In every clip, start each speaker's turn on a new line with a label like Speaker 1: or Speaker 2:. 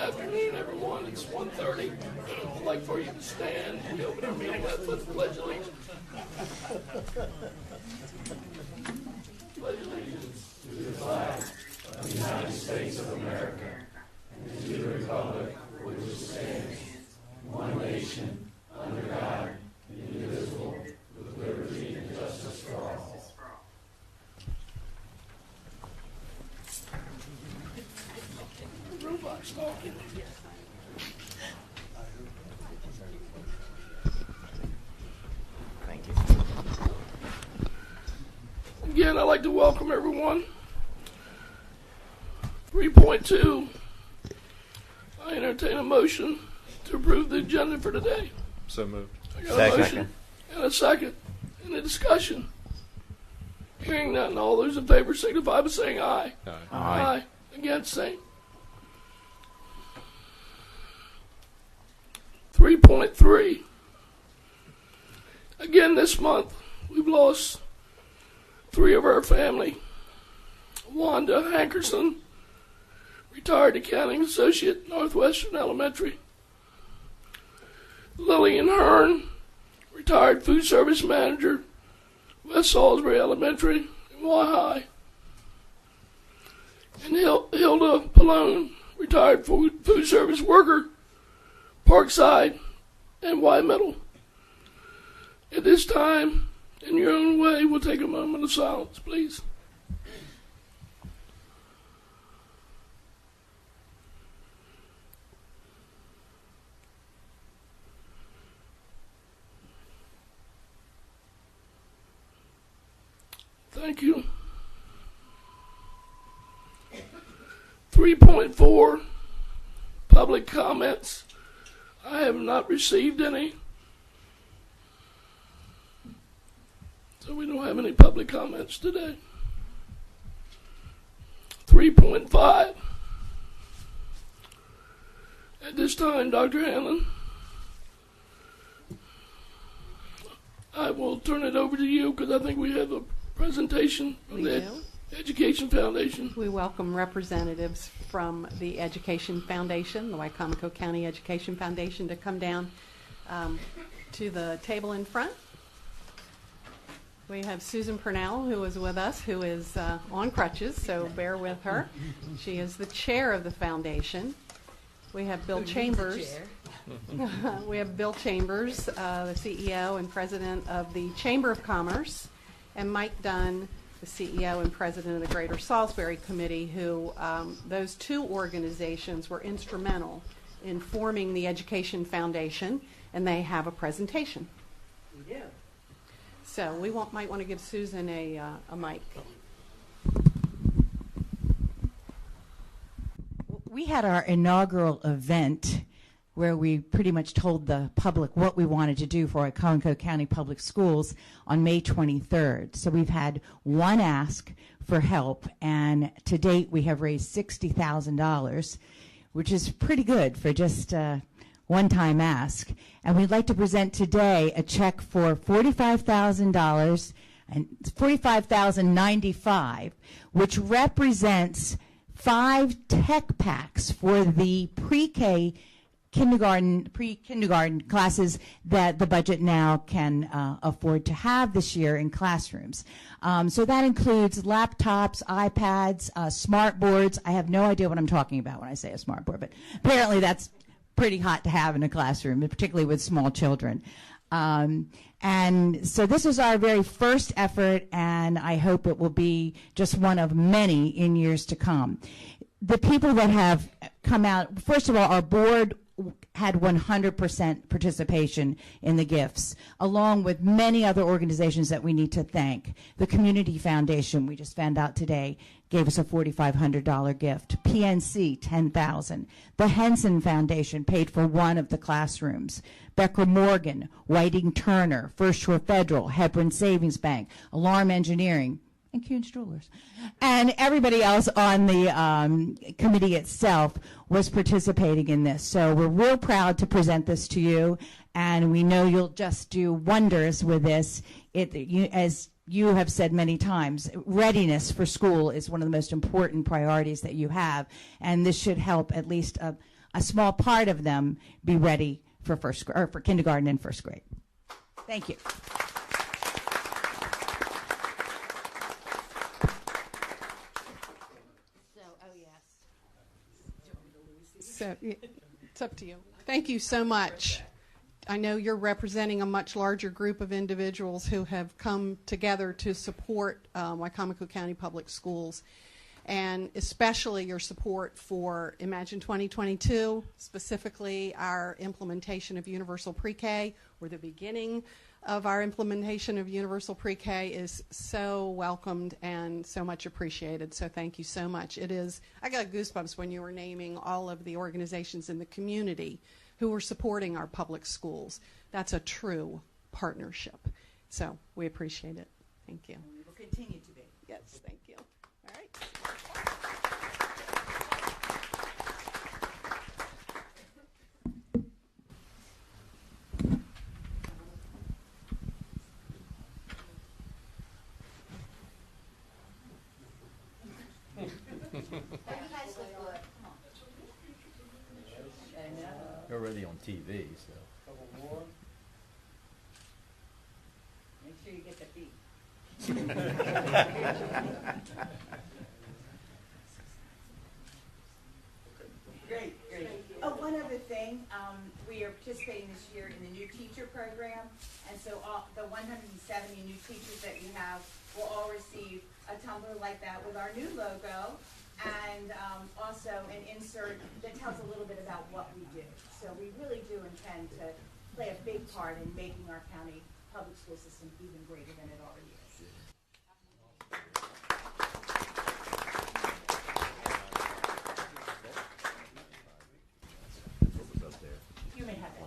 Speaker 1: afternoon, everyone. It's 1:30. I'd like for you to stand. We open our meeting up with the Pledge of Allegiance. Pledge allegiance to the flag of the United States of America and to the republic for which it stands, one nation, under God, indivisible, with liberty and justice for all. Robots talking.
Speaker 2: Thank you.
Speaker 1: Again, I'd like to welcome everyone. 3.2, I entertain a motion to approve the agenda for today.
Speaker 3: So moved.
Speaker 1: I got a motion and a second. Any discussion? Hearing none, all those in favor signify by saying aye.
Speaker 3: Aye.
Speaker 1: Aye. Against, same. 3.3. Again this month, we've lost 3 of our family. Wanda Hankerson, retired accounting associate, Northwestern Elementary. Lillian Hearn, retired food service manager, West Salisbury Elementary and Y High. And Hilda Pallone, retired food service worker, Parkside and Y Middle. At this time, in your own way, we'll take a moment of silence, please. Thank you. 3.4, public comments. I have not received any. So we don't have any public comments today. 3.5. At this time, Dr. Hanlon, I will turn it over to you because I think we have a presentation from the Education Foundation.
Speaker 4: We welcome representatives from the Education Foundation, the Wicomico County Education Foundation, to come down to the table in front. We have Susan Purnell, who is with us, who is on crutches, so bear with her. She is the chair of the foundation. We have Bill Chambers. We have Bill Chambers, the CEO and president of the Chamber of Commerce, and Mike Dunn, the CEO and president of the Greater Salisbury Committee, who those two organizations were instrumental in forming the Education Foundation, and they have a presentation. We do. So we might want to give Susan a mic.
Speaker 5: We had our inaugural event where we pretty much told the public what we wanted to do for Wicomico County Public Schools on May 23rd. So we've had one ask for help, and to date we have raised $60,000, which is pretty good for just one-time ask. And we'd like to present today a check for $45,000 and $45,095, which represents 5 tech packs for the pre-K pre-kindergarten classes that the budget now can afford to have this year in classrooms. So that includes laptops, iPads, smart boards. I have no idea what I'm talking about when I say a smart board, but apparently that's pretty hot to have in a classroom, particularly with small children. And so this is our very first effort, and I hope it will be just one of many in years to come. The people that have come out, first of all, our board had 100% participation in the gifts, along with many other organizations that we need to thank. The Community Foundation, we just found out today, gave us a $4,500 gift. PNC, $10,000. The Henson Foundation paid for one of the classrooms. Becker Morgan, Whiting Turner, First Shore Federal, Hebron Savings Bank, Alarm Engineering, and Kuhn Strollers. And everybody else on the committee itself was participating in this. So we're real proud to present this to you, and we know you'll just do wonders with this. As you have said many times, readiness for school is one of the most important priorities that you have, and this should help at least a small part of them be ready for for kindergarten and first grade. Thank you.
Speaker 4: So it's up to you. Thank you so much. I know you're representing a much larger group of individuals who have come together to support Wicomico County Public Schools, and especially your support for Imagine 2022, specifically our implementation of Universal Pre-K, or the beginning of our implementation of Universal Pre-K is so welcomed and so much appreciated. So thank you so much. I got goosebumps when you were naming all of the organizations in the community who are supporting our public schools. That's a true partnership. So we appreciate it. Thank you.
Speaker 5: And we will continue to be.
Speaker 4: Yes, thank you. All right.
Speaker 2: You're already on TV, so.
Speaker 5: Make sure you get the beat. Great. Oh, one other thing, we are participating this year in the new teacher program, and so the 170 new teachers that we have will all receive a tumbler like that with our new logo, and also an insert that tells a little bit about what we do. So we really do intend to play a big part in making our county public school system even greater than it already is.
Speaker 2: What was up there?
Speaker 5: You may have that.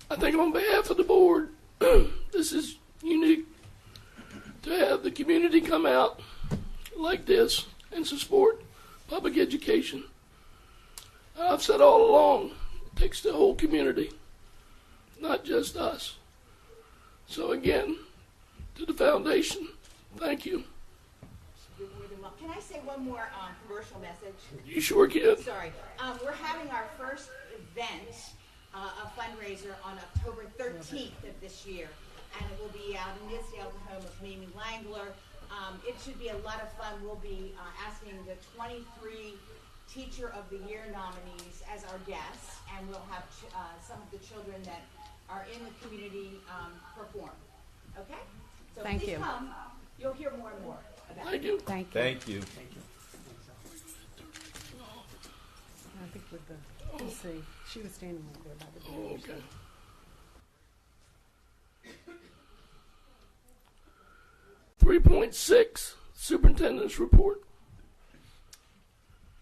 Speaker 3: I think on behalf of the board, this is unique to have the community come out like this and support public education. I've said all along, it takes the whole community, not just us. So again, to the foundation, thank you.
Speaker 5: You're more than welcome. Can I say one more commercial message?
Speaker 3: You sure can.
Speaker 5: Sorry. We're having our first event, a fundraiser, on October 13th of this year, and it will be out in Nisdale, the home of Mimi Langler. It should be a lot of fun. We'll be asking the 23 Teacher of the Year nominees as our guests, and we'll have some of the children that are in the community perform. Okay? So
Speaker 4: Thank
Speaker 5: please
Speaker 4: you.
Speaker 5: come. You'll hear more and more about
Speaker 3: Thank
Speaker 5: it.
Speaker 3: you.
Speaker 4: Thank you.
Speaker 2: Thank you.
Speaker 4: I think with the, let's see, she was standing right there by the door.
Speaker 3: Oh, okay. .6 Superintendent's Report.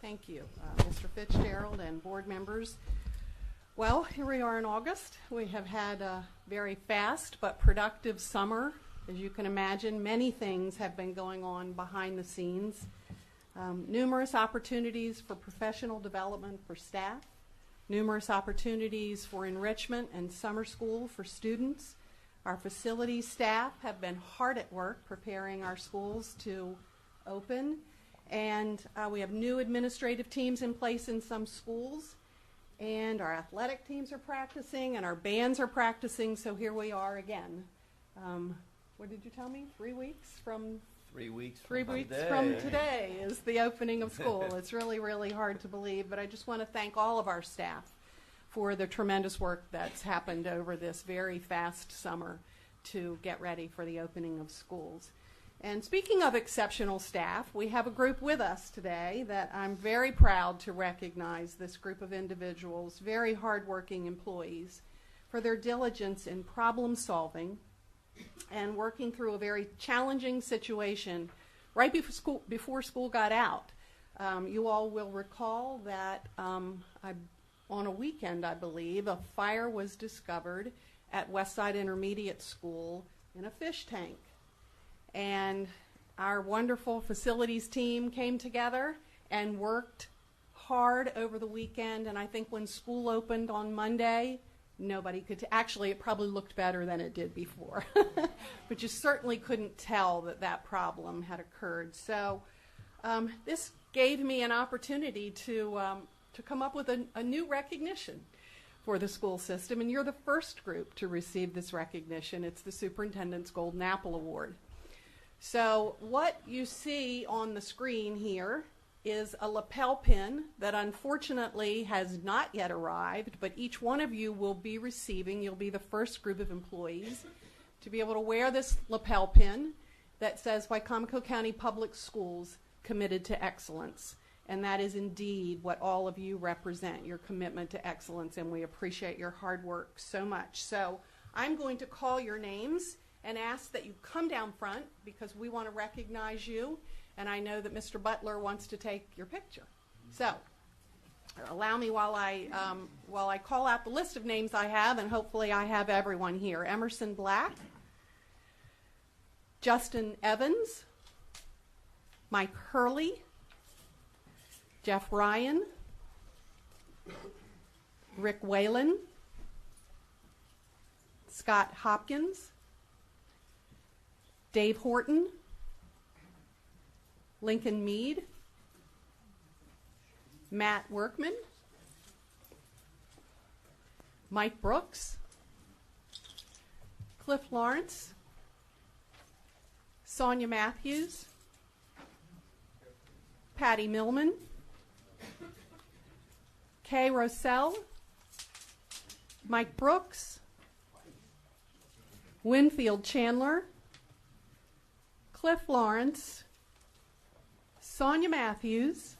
Speaker 4: Thank you, Mr. Fitzgerald and board members. Well, here we are in August. We have had a very fast but productive summer. As you can imagine, many things have been going on behind the scenes. Numerous opportunities for professional development for staff, numerous opportunities for enrichment and summer school for students. Our facilities staff have been hard at work preparing our schools to open, and we have new administrative teams in place in some schools, and our athletic teams are practicing, and our bands are practicing, so here we are again. What did you tell me? 3 weeks from
Speaker 2: 3 weeks.
Speaker 4: 3 weeks from today is the opening of school. It's really, really hard to believe, but I just want to thank all of our staff for the tremendous work that's happened over this very fast summer to get ready for the opening of schools. And speaking of exceptional staff, we have a group with us today that I'm very proud to recognize, this group of individuals, very hardworking employees, for their diligence in problem solving and working through a very challenging situation right before school got out. You all will recall that on a weekend, I believe, a fire was discovered at Westside Intermediate School in a fish tank. And our wonderful facilities team came together and worked hard over the weekend, and I think when school opened on Monday, nobody could, actually it probably looked better than it did before, but you certainly couldn't tell that that problem had occurred. So this gave me an opportunity to come up with a new recognition for the school system, and you're the first group to receive this recognition. It's the Superintendent's Golden Apple Award. So what you see on the screen here is a lapel pin that unfortunately has not yet arrived, but each one of you will be receiving, you'll be the first group of employees to be able to wear this lapel pin that says Wicomico County Public Schools Committed to Excellence. And that is indeed what all of you represent, your commitment to excellence, and we appreciate your hard work so much. So I'm going to call your names and ask that you come down front because we want to recognize you, and I know that Mr. Butler wants to take your picture. So allow me while I call out the list of names I have, and hopefully I have everyone here. Emerson Black, Justin Evans, Mike Hurley, Jeff Ryan, Rick Whalen, Scott Hopkins, Dave Horton, Lincoln Mead, Matt Workman, Mike Brooks, Cliff Lawrence, Sonia Matthews, Patty Millman, Kay Rossell, Mike Brooks, Winfield Chandler, Cliff Lawrence, Sonia Matthews,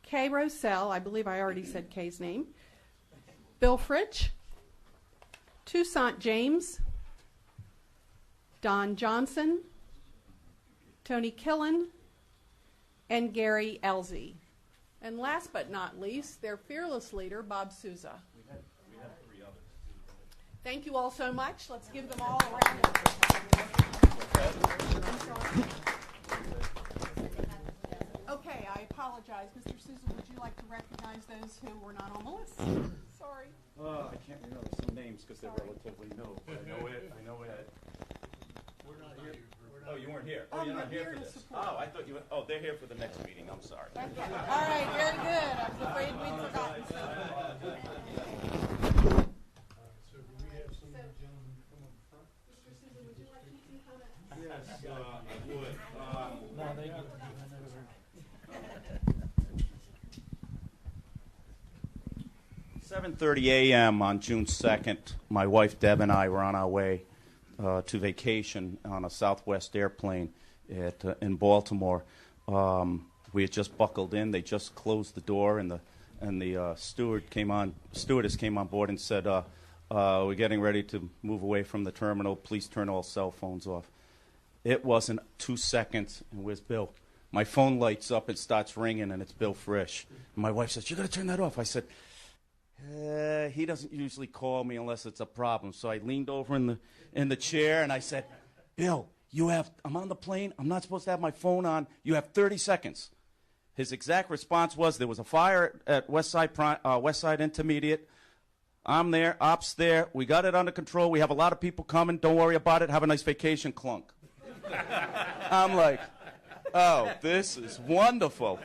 Speaker 4: Kay Rossell, I believe I already said Kay's name, Bill Fritch, Toussaint James, Don Johnson, Tony Killen, and Gary Elzy. And last but not least, their fearless leader, Bob Souza. We have 3 others. Thank you all so much. Let's give them all a round of applause. Okay, I apologize. Mr. Souza, would you like to recognize those who were not on the list? Sorry.
Speaker 6: I can't remember some names because they're relatively new. I know it.
Speaker 1: We're not here.
Speaker 6: Oh, you weren't here.
Speaker 4: Oh,
Speaker 6: you're not
Speaker 4: here
Speaker 6: here for
Speaker 4: to
Speaker 6: this.
Speaker 4: support.
Speaker 6: Oh, I thought you were. Oh, they're here for the next meeting. I'm sorry.
Speaker 4: Okay. All right, very good. I was afraid we'd forgotten something.
Speaker 1: So do we have some gentlemen come up front?
Speaker 4: Mr. Souza, would you like to make some comments?
Speaker 6: Yes, I would.
Speaker 1: No, they do.
Speaker 6: 7:30 a.m. on June 2nd, my wife Deb and I were on our way to vacation on a Southwest airplane in Baltimore. We had just buckled in. They just closed the door, and the stewardess came on board and said, "We're getting ready to move away from the terminal. Please turn all cell phones off." It wasn't 2 seconds, and where's Bill? My phone lights up, it starts ringing, and it's Bill Frisch. And my wife says, "You got to turn that off." I said, he doesn't usually call me unless it's a problem. So I leaned over in the chair and I said, "Bill, I'm on the plane. I'm not supposed to have my phone on. You have 30 seconds. His exact response was, "There was a fire at Westside Intermediate. I'm there, ops there. We got it under control. We have a lot of people coming. Don't worry about it. Have a nice vacation, clunk." I'm like, oh, this is wonderful.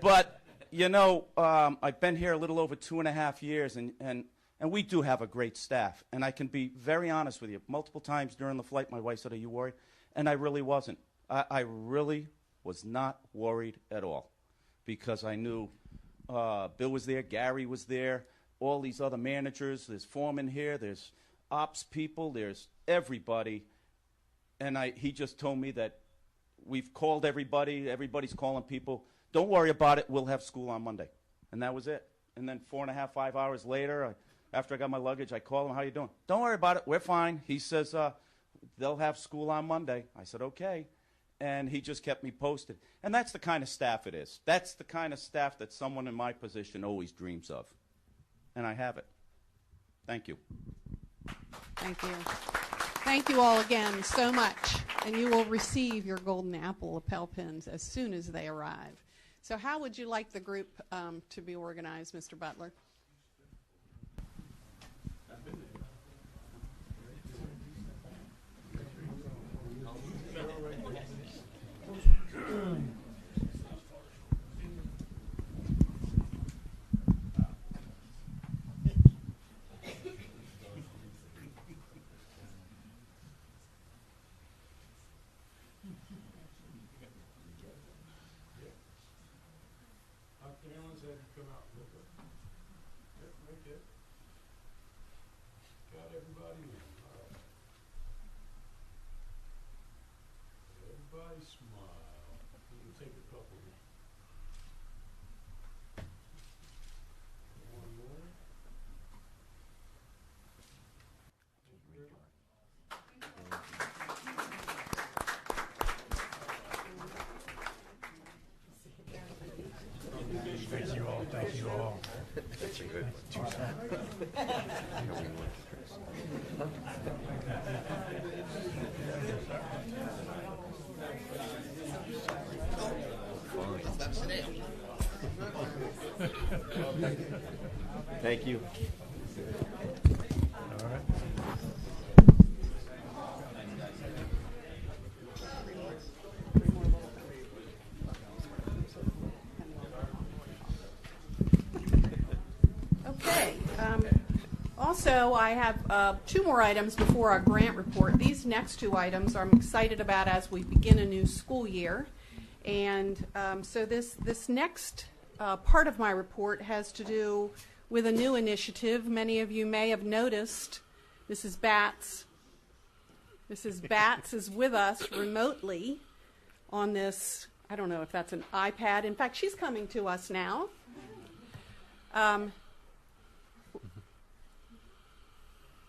Speaker 6: But you know, I've been here a little over 2.5 years, and we do have a great staff. And I can be very honest with you. Multiple times during the flight, my wife said, "Are you worried?" And I really wasn't. I really was not worried at all because I knew Bill was there, Gary was there, all these other managers. There's foremen here, there's ops people, there's everybody. And he just told me that we've called everybody, everybody's calling people. Don't worry about it. We'll have school on Monday. And that was it. And then 4.5, 5 hours later, after I got my luggage, I called him. "How you doing?" "Don't worry about it. We're fine." He says, "They'll have school on Monday." I said, "Okay." And he just kept me posted. And that's the kind of staff it is. That's the kind of staff that someone in my position always dreams of. And I have it. Thank you.
Speaker 4: Thank you. Thank you all again so much. And you will receive your golden apple lapel pins as soon as they arrive. So how would you like the group to be organized, Mr. Butler?
Speaker 1: Families had to come out and look up. Yep, right there. Got everybody in. All right. Everybody smile. We can take a couple. One more.
Speaker 7: Thank you all. Thank you all.
Speaker 2: That's a good Thank you.
Speaker 7: All right.
Speaker 4: Okay. Also, I have 2 more items before our grant report. These next 2 items I'm excited about as we begin a new school year. And so this next part of my report has to do with a new initiative. Many of you may have noticed Mrs. Batts. Mrs. Batts is with us remotely on this, I don't know if that's an iPad. In fact, she's coming to us now.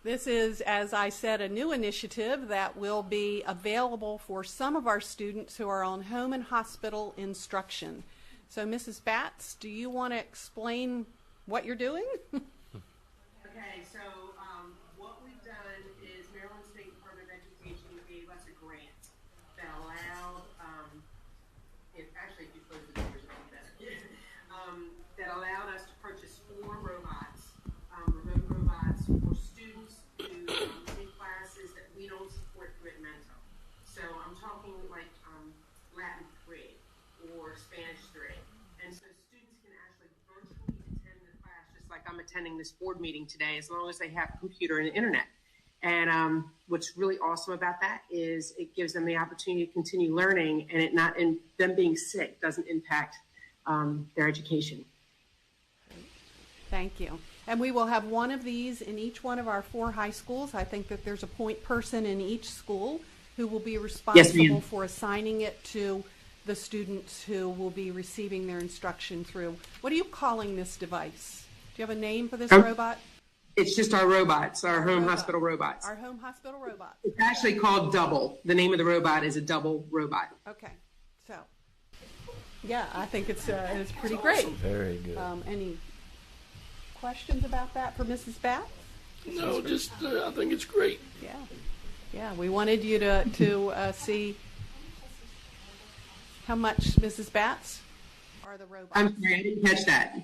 Speaker 4: This is, as I said, a new initiative that will be available for some of our students who are on home and hospital instruction. So, Mrs. Batts, do you want to explain what you're doing?
Speaker 8: Okay, so what we've done is Maryland State Department of Education gave us a grant that allowed, if you close the doors, it'll be better. That allowed us to purchase 4 robots, remote robots for students who take classes that we don't support through Mental. So I'm talking like Latin 3 or Spanish 3. And so students can actually virtually attend the class just like I'm attending this board meeting today, as long as they have a computer and internet. And what's really awesome about that is it gives them the opportunity to continue learning, and them being sick doesn't impact their education.
Speaker 4: Thank you. And we will have one of these in each one of our 4 high schools. I think that there's a point person in each school who will be responsible for assigning it to the students who will be receiving their instruction through. What are you calling this device? Do you have a name for this robot?
Speaker 8: It's just our robots, our home hospital robots.
Speaker 4: Our home hospital robots.
Speaker 8: It's actually called Double. The name of the robot is a Double robot.
Speaker 4: Okay. So, yeah, I think it's pretty great.
Speaker 2: Very good.
Speaker 4: Any questions about that for Mrs. Batts?
Speaker 3: No, just I think it's great.
Speaker 4: Yeah. Yeah, we wanted you to see how much, Mrs. Batts, are the robots?
Speaker 8: I'm sorry, I didn't catch that.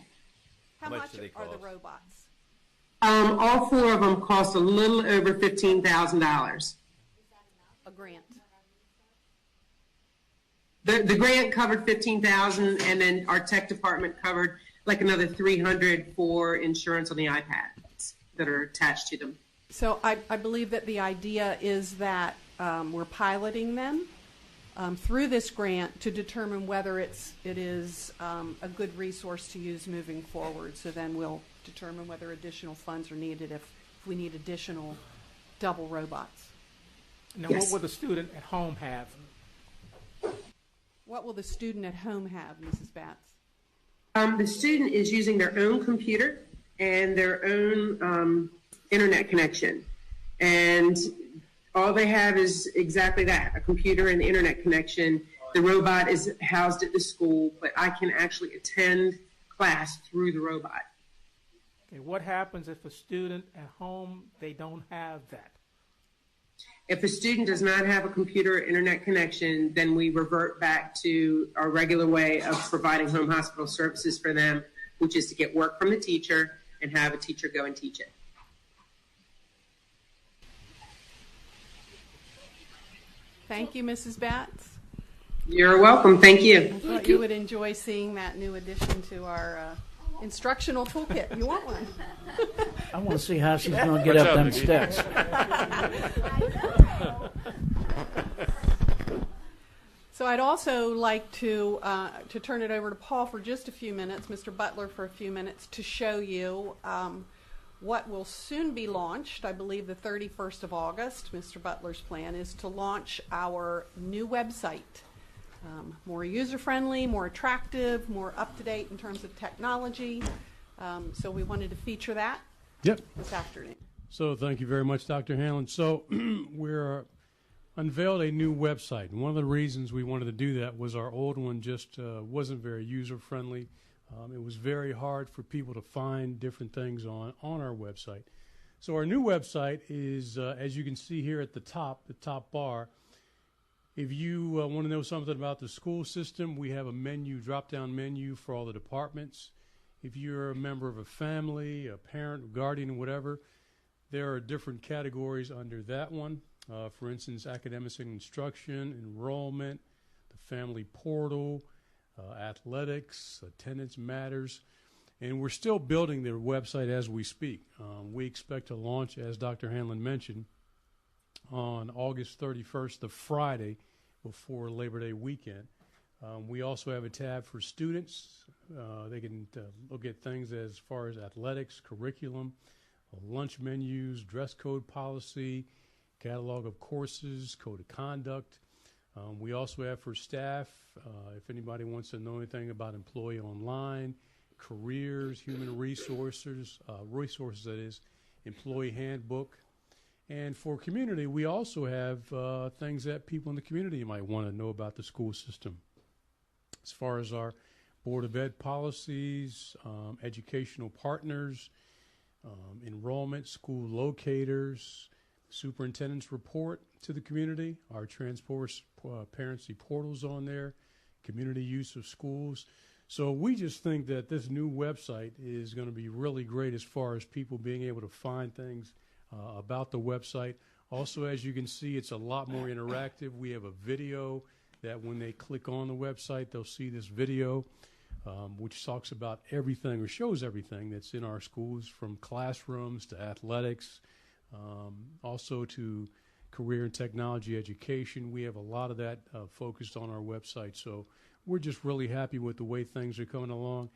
Speaker 4: How much
Speaker 2: do they
Speaker 4: are the
Speaker 2: cost?
Speaker 4: robots?
Speaker 8: All 4 of them cost a little over $15,000.
Speaker 4: A grant.
Speaker 8: The grant covered $15,000, and then our tech department covered like another $300 for insurance on the iPads that are attached to them.
Speaker 4: So I believe that the idea is that we're piloting them through this grant to determine whether it is a good resource to use moving forward. So then we'll determine whether additional funds are needed if we need additional double robots.
Speaker 7: Now,
Speaker 8: Yes.
Speaker 7: what will the student at home have?
Speaker 4: What will the student at home have, Mrs. Batts?
Speaker 8: The student is using their own computer and their own internet connection. And all they have is exactly that, a computer and internet connection. The robot is housed at the school, but I can actually attend class through the robot.
Speaker 7: Okay, what happens if a student at home, they don't have that?
Speaker 8: If a student does not have a computer or internet connection, then we revert back to our regular way of providing home hospital services for them, which is to get work from the teacher and have a teacher go and teach it.
Speaker 4: Thank you, Mrs. Batts.
Speaker 8: You're welcome. Thank you.
Speaker 4: I thought you would enjoy seeing that new addition to our instructional toolkit. You want one?
Speaker 9: I want to see how she's going to get up them steps.
Speaker 4: So I'd also like to turn it over to Paul for just a few minutes, Mr. Butler for a few minutes, to show you what will soon be launched. I believe the 31st of August. Mr. Butler's plan is to launch our new website. More user-friendly, more attractive, more up-to-date in terms of technology. So we wanted to feature that this afternoon.
Speaker 10: So thank you very much, Dr. Hanlon. So we're unveiled a new website. And one of the reasons we wanted to do that was our old one just wasn't very user-friendly. It was very hard for people to find different things on our website. So our new website is, as you can see here at the top bar. If you want to know something about the school system, we have a menu, drop-down menu for all the departments. If you're a member of a family, a parent, guardian, whatever, there are different categories under that one. For instance, academics and instruction, enrollment, the family portal, athletics, attendance matters. And we're still building their website as we speak. We expect to launch, as Dr. Hanlon mentioned, on August 31st, the Friday before Labor Day weekend. We also have a tab for students. They can look at things as far as athletics, curriculum, lunch menus, dress code policy, catalog of courses, code of conduct. We also have for staff, if anybody wants to know anything about employee online, careers, human resources, that is, employee handbook. And for community, we also have things that people in the community might want to know about the school system. As far as our Board of Ed policies, educational partners, enrollment, school locators, superintendent's report to the community, our transparency portals on there, community use of schools. So we just think that this new website is going to be really great as far as people being able to find things about the website. Also, as you can see, it's a lot more interactive. We have a video that when they click on the website, they'll see this video, which talks about everything or shows everything that's in our schools, from classrooms to athletics, also to career and technology education. We have a lot of that focused on our website. So we're just really happy with the way things are coming along.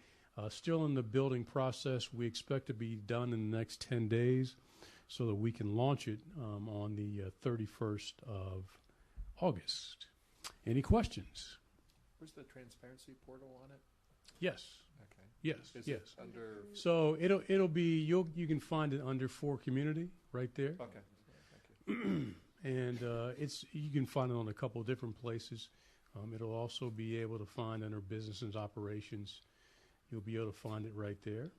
Speaker 10: Still in the building process. We expect to be done in the next 10 days so that we can launch it on the 31st of August. Any questions?
Speaker 11: Where's the transparency portal on it?
Speaker 10: Yes.
Speaker 11: Okay.
Speaker 10: Yes.
Speaker 11: Is
Speaker 10: yes.
Speaker 11: it under?
Speaker 10: So it'll be you can find it under For Community right there.
Speaker 11: Okay. Thank you.
Speaker 10: And you can find it on a couple of different places. It'll also be able to find under Business and Operations. You'll be able to find it right there.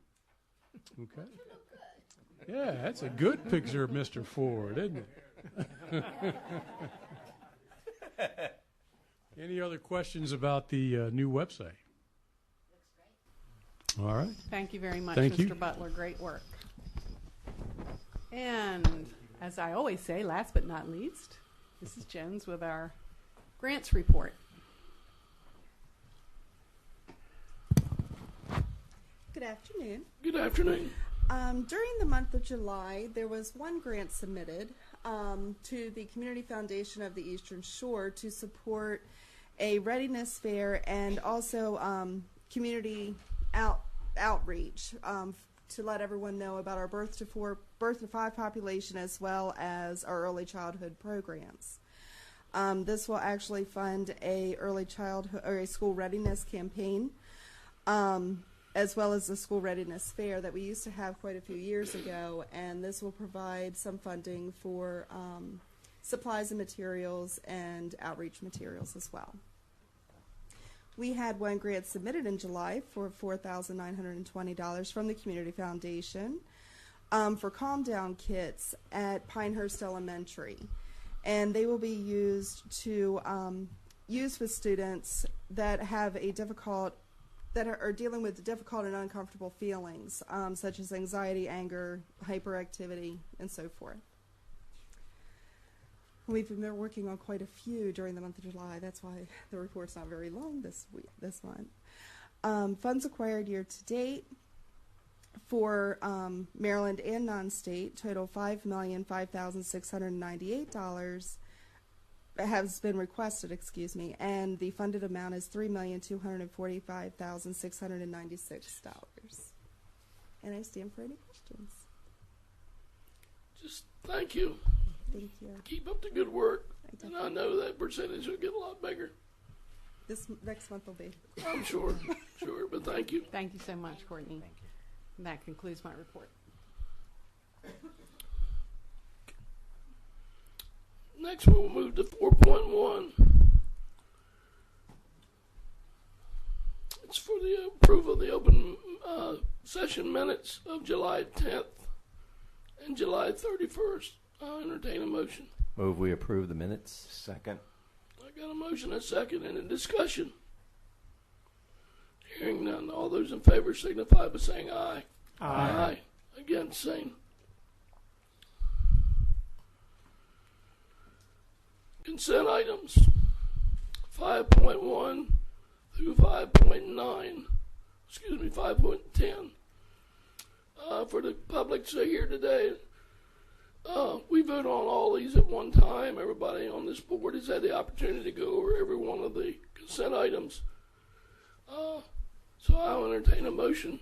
Speaker 10: Okay. Yeah, that's a good picture of Mr. Ford, isn't it? Any other questions about the new website? All right.
Speaker 4: Thank you very much,
Speaker 10: Thank
Speaker 4: Mr.
Speaker 10: you.
Speaker 4: Butler. Great work. And as I always say, last but not least, Mrs. Jones with our grants report.
Speaker 12: Good afternoon.
Speaker 3: Good afternoon.
Speaker 12: During the month of July, there was one grant submitted to the Community Foundation of the Eastern Shore to support a readiness fair and also community outreach to let everyone know about our birth to 5 population as well as our early childhood programs. This will actually fund a early childhood or a school readiness campaign, as well as the school readiness fair that we used to have quite a few years ago, and this will provide some funding for supplies and materials and outreach materials as well. We had one grant submitted in July for $4,920 from the Community Foundation for Calm Down kits at Pinehurst Elementary. and they will be used to use with students that have are dealing with difficult and uncomfortable feelings, such as anxiety, anger, hyperactivity, and so forth. We've been working on quite a few during the month of July. That's why the report's not very long this month. Funds acquired year to date for Maryland and non-state total $5,005,698 has been requested, and the funded amount is $3,245,696. And I stand for any questions.
Speaker 3: Just thank you.
Speaker 12: Thank you.
Speaker 3: Keep up the good work. And I know that percentage will get a lot bigger.
Speaker 12: This next month will be.
Speaker 3: I'm sure, but thank you.
Speaker 4: Thank you so much, Courtney. And that concludes my report.
Speaker 3: Next, we'll move to 4.1. It's for the approval of the open session minutes of July 10th and July 31st. I'll entertain a motion.
Speaker 2: Move we approve the minutes.
Speaker 6: Second.
Speaker 3: I got a motion and a second and a discussion. Hearing none, all those in favor signify by saying aye. Aye. Against, same. Consent items 5.1 through 5.9, 5.10. For the public to here today, we vote on all these at one time. Everybody on this board has had the opportunity to go over every one of the consent items. So I'll entertain a motion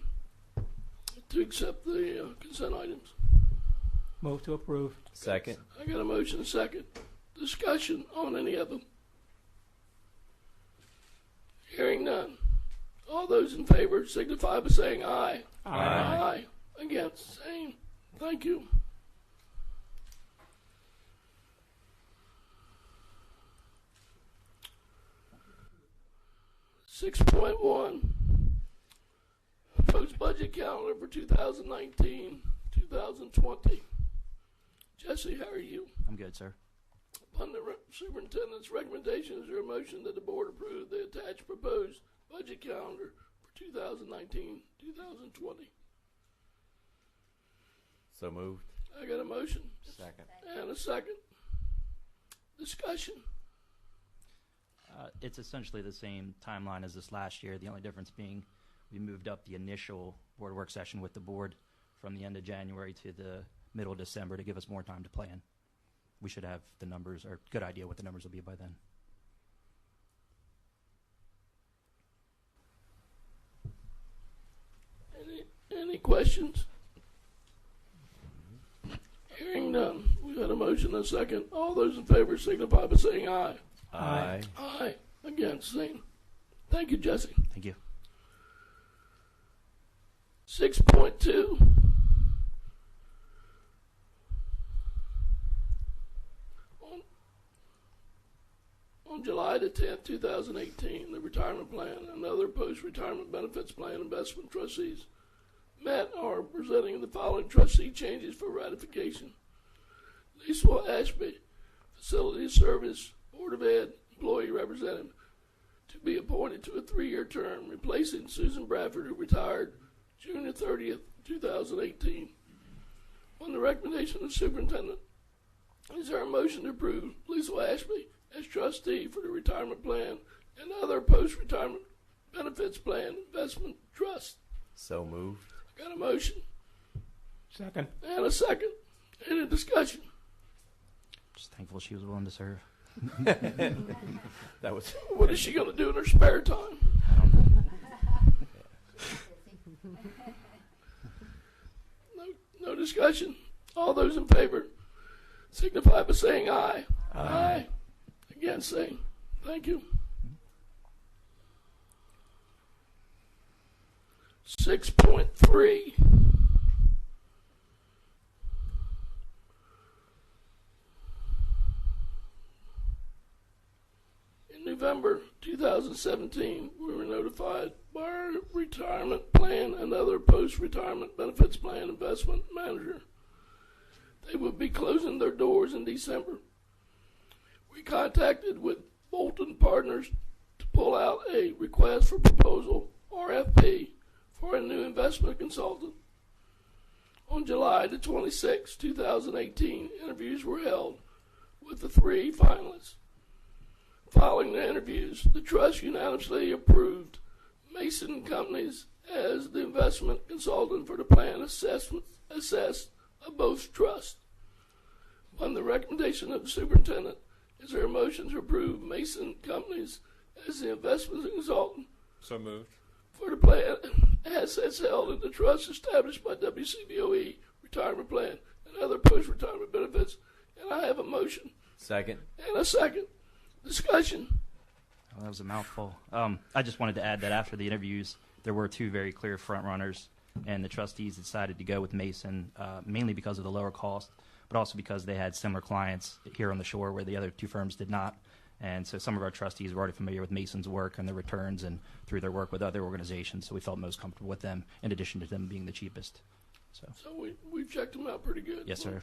Speaker 3: to accept the consent items.
Speaker 7: Move to approve.
Speaker 2: Second.
Speaker 3: I got a motion and a second. Discussion on any of them? Hearing none. All those in favor signify by saying aye. Aye. Against, same. Thank you. .1 Proposed budget calendar for 2019-2020. Jesse, how are you?
Speaker 13: I'm good, sir.
Speaker 3: Upon the superintendent's recommendation, is there a motion that the board approve the attached proposed budget calendar for 2019-2020?
Speaker 2: So moved.
Speaker 3: I got a motion.
Speaker 2: Second.
Speaker 3: And a second. Discussion.
Speaker 13: It's essentially the same timeline as this last year. The only difference being we moved up the initial board work session with the board from the end of January to the middle of December to give us more time to plan. We should have the numbers, or good idea what the numbers will be by then.
Speaker 3: Any questions? Hearing none. We've had a motion and a second. All those in favor signify by saying aye.
Speaker 2: Aye.
Speaker 3: Aye. Against, same. Thank you, Jesse.
Speaker 13: Thank you.
Speaker 3: 6.2. On July the 10th, 2018, the retirement plan and other post-retirement benefits plan investment trustees met are presenting the following trustee changes for ratification. Lisa Ashby, Facility Service Board of Ed employee representative, to be appointed to a 3-year term, replacing Susan Bradford, who retired June 30th, 2018. On the recommendation of the superintendent, is there a motion to approve Lisa Ashby as trustee for the retirement plan and other post-retirement benefits plan investment trust?
Speaker 2: So moved.
Speaker 3: I got a motion.
Speaker 7: Second.
Speaker 3: And a second. Any discussion?
Speaker 13: Just thankful she was willing to serve.
Speaker 2: That was.
Speaker 3: What is she going to do in her spare time? No discussion. All those in favor signify by saying aye. Aye. Against, saying thank you. 6.3. In November 2017, we were notified by our retirement plan and other post-retirement benefits plan investment manager they would be closing their doors in December. we contacted with Bolton Partners to pull out a request for proposal, RFP, for a new investment consultant. On July the 26th, 2018, interviews were held with the 3 finalists. Following the interviews, the trust unanimously approved Mason Companies as the investment consultant for the plan assessed of both trusts. Upon the recommendation of the superintendent, is there a motion to approve Mason Companies as the investment consultant
Speaker 11: So moved.
Speaker 3: for the plan assets held in the trust established by WCBOE retirement plan and other post-retirement benefits? And I have a motion
Speaker 2: Second.
Speaker 3: and a second. Discussion.
Speaker 13: Oh, that was a mouthful. I just wanted to add that after the interviews, there were 2 very clear front runners, and the trustees decided to go with Mason, mainly because of the lower cost, but also because they had similar clients here on the shore where the other 2 firms did not. And so some of our trustees were already familiar with Mason's work and their returns and through their work with other organizations, so we felt most comfortable with them, in addition to them being the cheapest.
Speaker 3: So we've checked them out pretty good.
Speaker 13: Yes, sir.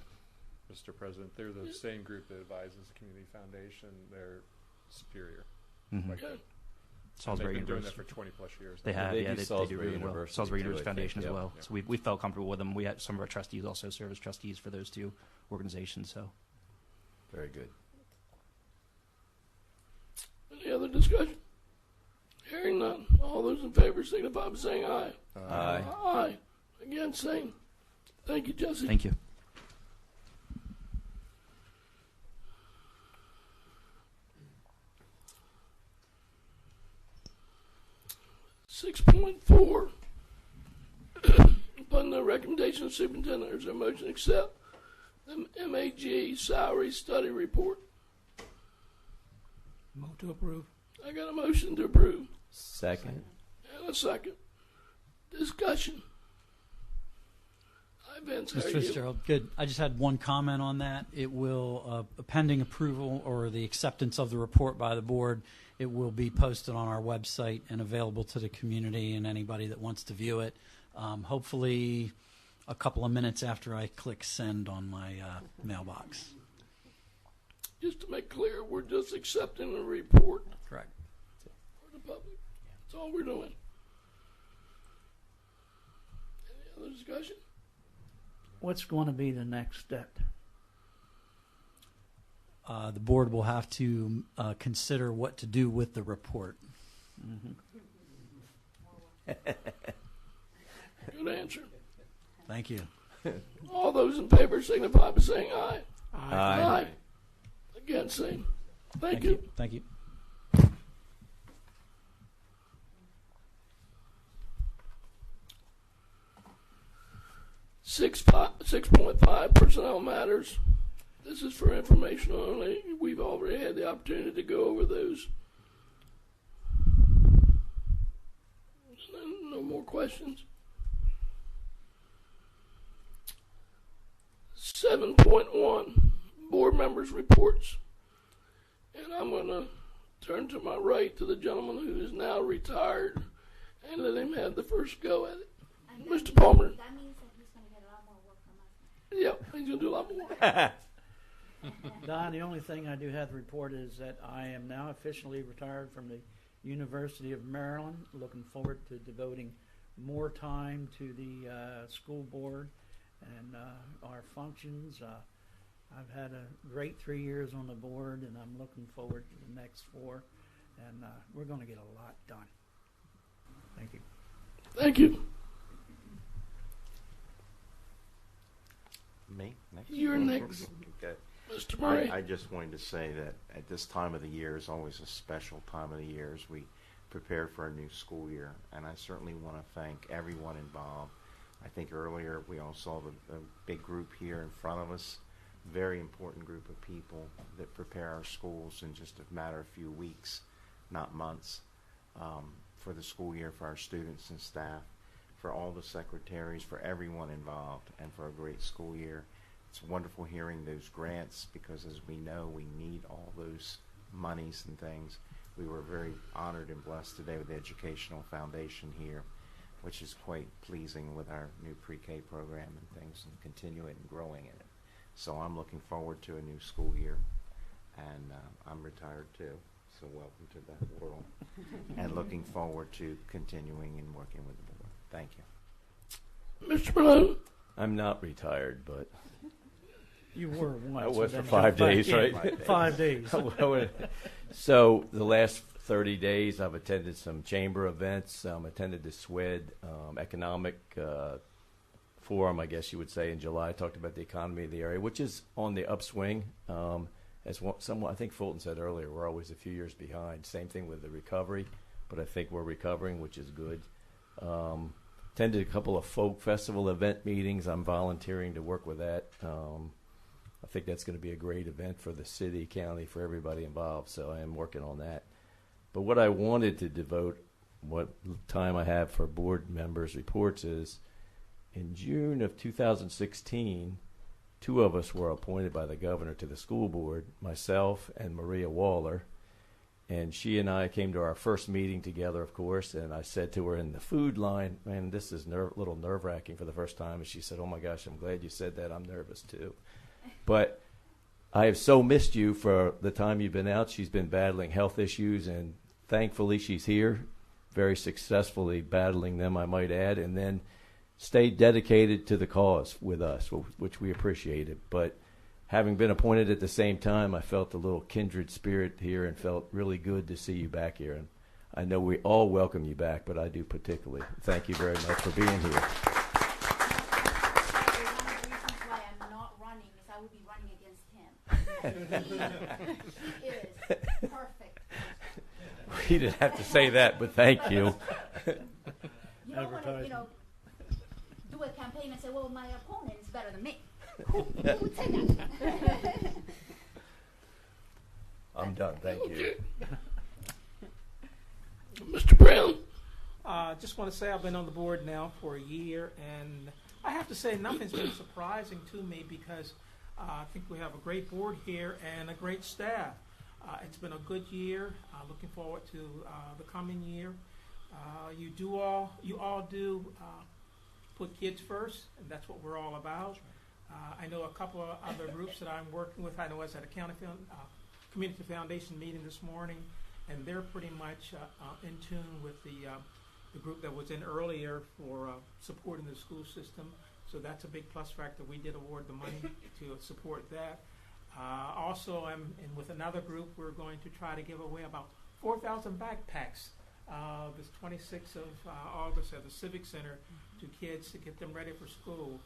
Speaker 11: Mr. President, they're the same group that advises the Community Foundation. They're superior.
Speaker 13: Mm-hmm.
Speaker 3: Okay.
Speaker 13: Salisbury
Speaker 11: They've been doing
Speaker 13: University.
Speaker 11: that for 20 plus years.
Speaker 13: They have,
Speaker 2: They
Speaker 13: yeah,
Speaker 2: do
Speaker 13: they do really well.
Speaker 2: University
Speaker 13: Salisbury
Speaker 2: too,
Speaker 13: University
Speaker 2: I think,
Speaker 13: Foundation as
Speaker 2: yep.
Speaker 13: well.
Speaker 11: Yep.
Speaker 13: So we felt comfortable with them. We had some of our trustees also serve as trustees for those 2 organizations. So
Speaker 2: Very good.
Speaker 3: Any other discussion? Hearing none. All those in favor signify by saying aye.
Speaker 2: Aye.
Speaker 3: Aye. Again, same. Thank you, Jesse.
Speaker 13: thank you.
Speaker 3: 6.4. Upon the recommendation of the superintendent, is there a motion to accept the MAG salary study report?
Speaker 9: Move to approve.
Speaker 3: I got a motion to approve
Speaker 2: Second.
Speaker 3: and a second. Discussion. Hi, Vince. How
Speaker 14: Mr.
Speaker 3: are you?
Speaker 14: Fitzgerald, good. I just had one comment on that. It will, pending approval or the acceptance of the report by the board, it will be posted on our website and available to the community and anybody that wants to view it. Hopefully a couple of minutes after I click send on my mailbox.
Speaker 3: Just to make clear, we're just accepting the report
Speaker 14: Correct.
Speaker 3: for the public. That's all we're doing. Any other discussion?
Speaker 9: What's going to be the next step?
Speaker 14: The board will have to consider what to do with the report.
Speaker 3: Good answer.
Speaker 14: Thank you.
Speaker 3: All those in favor signify by saying aye.
Speaker 2: Aye.
Speaker 3: Again, same. Thank you.
Speaker 14: Thank you.
Speaker 3: Six 6.5 personnel matters. This is for information only. We've already had the opportunity to go over those. No more questions. 7.1, board members' reports. And I'm going to turn to my right to the gentleman who is now retired and let him have the first go at it. Mr. Palmer.
Speaker 15: That means that he's going to get a lot more work from us.
Speaker 3: Yep, he's going to do a lot more.
Speaker 9: Don, the only thing I do have to report is that I am now officially retired from the University of Maryland. Looking forward to devoting more time to the school board and our functions. I've had a great 3 years on the board, and I'm looking forward to the next 4. And we're going to get a lot done. Thank you.
Speaker 3: Thank you.
Speaker 16: Me? Next?
Speaker 3: You're next.
Speaker 16: Okay.
Speaker 3: Mr. Murray.
Speaker 16: I just wanted to say that at this time of the year is always a special time of the year as we prepare for a new school year. And I certainly want to thank everyone involved. I think earlier we all saw the big group here in front of us, very important group of people that prepare our schools in just a matter of few weeks, not months, for the school year, for our students and staff, for all the secretaries, for everyone involved, and for a great school year. It's wonderful hearing those grants because, as we know, we need all those monies and things. We were very honored and blessed today with the Educational Foundation here, which is quite pleasing with our new pre-K program and things, and continue it and growing in it. So I'm looking forward to a new school year, and I'm retired too, so welcome to that world. And looking forward to continuing and working with the board. Thank you.
Speaker 3: Mr. Malone?
Speaker 2: I'm not retired, but
Speaker 9: You were once.
Speaker 2: I was
Speaker 9: and
Speaker 2: for
Speaker 9: then
Speaker 2: 5
Speaker 9: jumped back
Speaker 2: days,
Speaker 9: in.
Speaker 2: right?
Speaker 9: 5 days.
Speaker 2: So the last 30 days, I've attended some chamber events. Attended the SWED economic forum, I guess you would say, in July. Talked about the economy of the area, which is on the upswing. As someone, I think Fulton said earlier, we're always a few years behind. Same thing with the recovery, but I think we're recovering, which is good. Attended a couple of folk festival event meetings. I'm volunteering to work with that. I think that's going to be a great event for the city, county, for everybody involved, so I am working on that. But what I wanted to devote what time I have for board members' reports is, in June of 2016, 2 of us were appointed by the governor to the school board, myself and Maria Waller. And she and I came to our first meeting together, of course, and I said to her in the food line, man, this is a little nerve-wracking for the first time. And she said, oh, my gosh, I'm glad you said that. I'm nervous, too. But I have so missed you for the time you've been out. She's been battling health issues, and thankfully she's here, very successfully battling them, I might add, and then stayed dedicated to the cause with us, which we appreciated. But having been appointed at the same time, I felt a little kindred spirit here and felt really good to see you back here. And I know we all welcome you back, but I do particularly. Thank you very much for being here.
Speaker 15: He is perfect.
Speaker 2: He didn't have to say that, but thank you.
Speaker 15: You don't want to, do a campaign and say, well, my opponent is better than me. Who would say that?
Speaker 2: I'm done. Thank you.
Speaker 3: Mr. Brown?
Speaker 7: Just want to say I've been on the board now for a year, and I have to say nothing's been surprising to me because I think we have a great board here and a great staff. It's been a good year. Looking forward to the coming year. You all do put kids first, and that's what we're all about. I know a couple of other groups that I'm working with. I know I was at a community foundation meeting this morning, and they're pretty much in tune with the group that was in earlier for supporting the school system. So that's a big plus factor. We did award the money to support that. Also, I'm in with another group. We're going to try to give away about 4,000 backpacks this 26th of August at the Civic Center to kids to get them ready for school.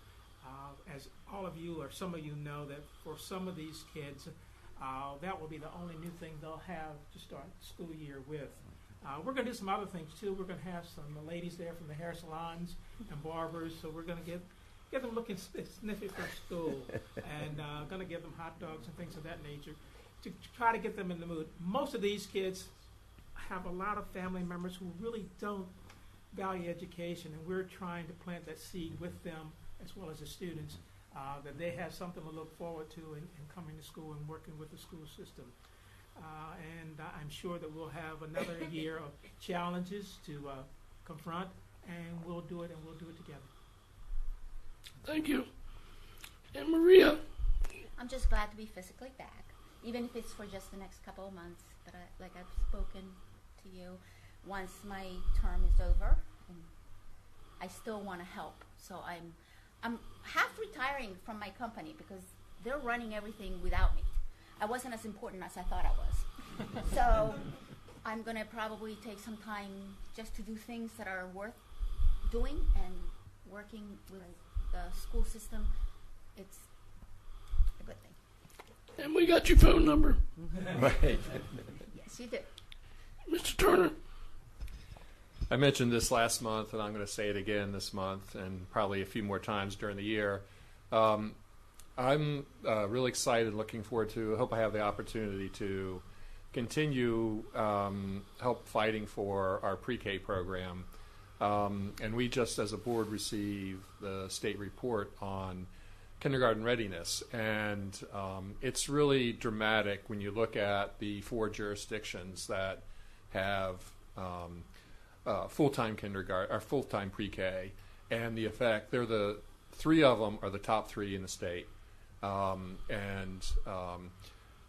Speaker 7: As all of you or some of you know, that for some of these kids, that will be the only new thing they'll have to start the school year with. We're going to do some other things too. We're going to have some ladies there from the hair salons and barbers, so we're going to get them looking sniffy for school, and going to give them hot dogs and things of that nature to try to get them in the mood. Most of these kids have a lot of family members who really don't value education, and we're trying to plant that seed with them as well as the students, that they have something to look forward to in coming to school and working with the school system. And I'm sure that we'll have another year of challenges to confront, and we'll do it together.
Speaker 3: Thank you. And Maria?
Speaker 15: I'm just glad to be physically back, even if it's for just the next couple of months. But like I've spoken to you, once my term is over, and I still want to help. So I'm half retiring from my company because they're running everything without me. I wasn't as important as I thought I was. So I'm going to probably take some time just to do things that are worth doing, and working with the school system, it's a good thing.
Speaker 3: And we got your phone number.
Speaker 2: Right.
Speaker 15: Yes, you do.
Speaker 3: Mr. Turner?
Speaker 11: I mentioned this last month, and I'm going to say it again this month, and probably a few more times during the year. I'm really excited, looking forward to, I hope I have the opportunity to continue help fighting for our pre-K program. And we just, as a board, received the state report on kindergarten readiness. And it's really dramatic when you look at the 4 jurisdictions that have full-time kindergarten or full-time pre-K, and the effect. They're the 3 of them are the top 3 in the state, and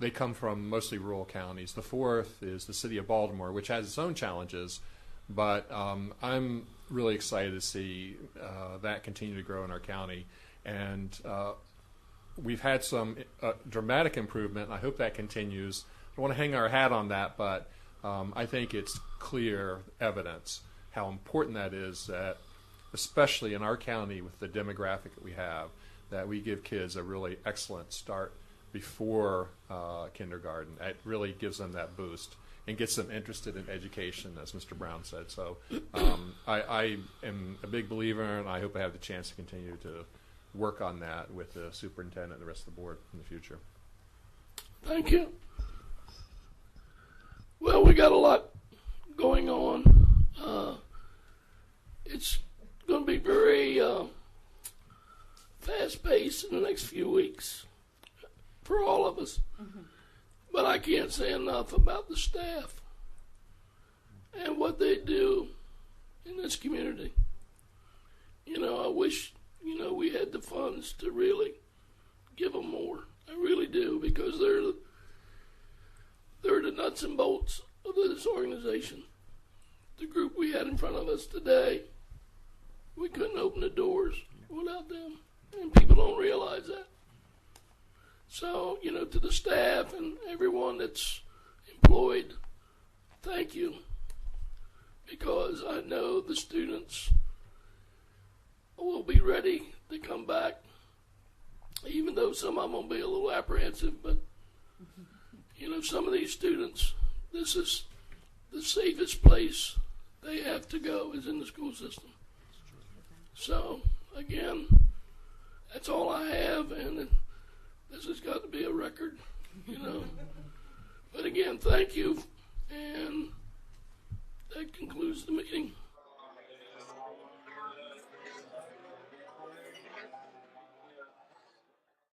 Speaker 11: they come from mostly rural counties. The fourth is the city of Baltimore, which has its own challenges, but I'm really excited to see that continue to grow in our county. And we've had some dramatic improvement, and I hope that continues. I don't want to hang our hat on that, but I think it's clear evidence how important that is, that especially in our county with the demographic that we have, that we give kids a really excellent start before kindergarten. It really gives them that boost and gets them interested in education, as Mr. Brown said. So I am a big believer, and I hope I have the chance to continue to work on that with the superintendent and the rest of the board in the future.
Speaker 3: Thank you. Well, we got a lot going on. It's going to be very fast-paced in the next few weeks for all of us. Mm-hmm. But I can't say enough about the staff and what they do in this community. You know, I wish, you know, we had the funds to really give them more. I really do, because they're the nuts and bolts of this organization. The group we had in front of us today, we couldn't open the doors without them, and people don't realize that. So, you know, to the staff and everyone that's employed, thank you, because I know the students will be ready to come back, even though some of them will be a little apprehensive. But, you know, some of these students, this is the safest place they have to go is in the school system. So, again, that's all I have, and this has got to be a record, you know. But again, thank you, and that concludes the meeting.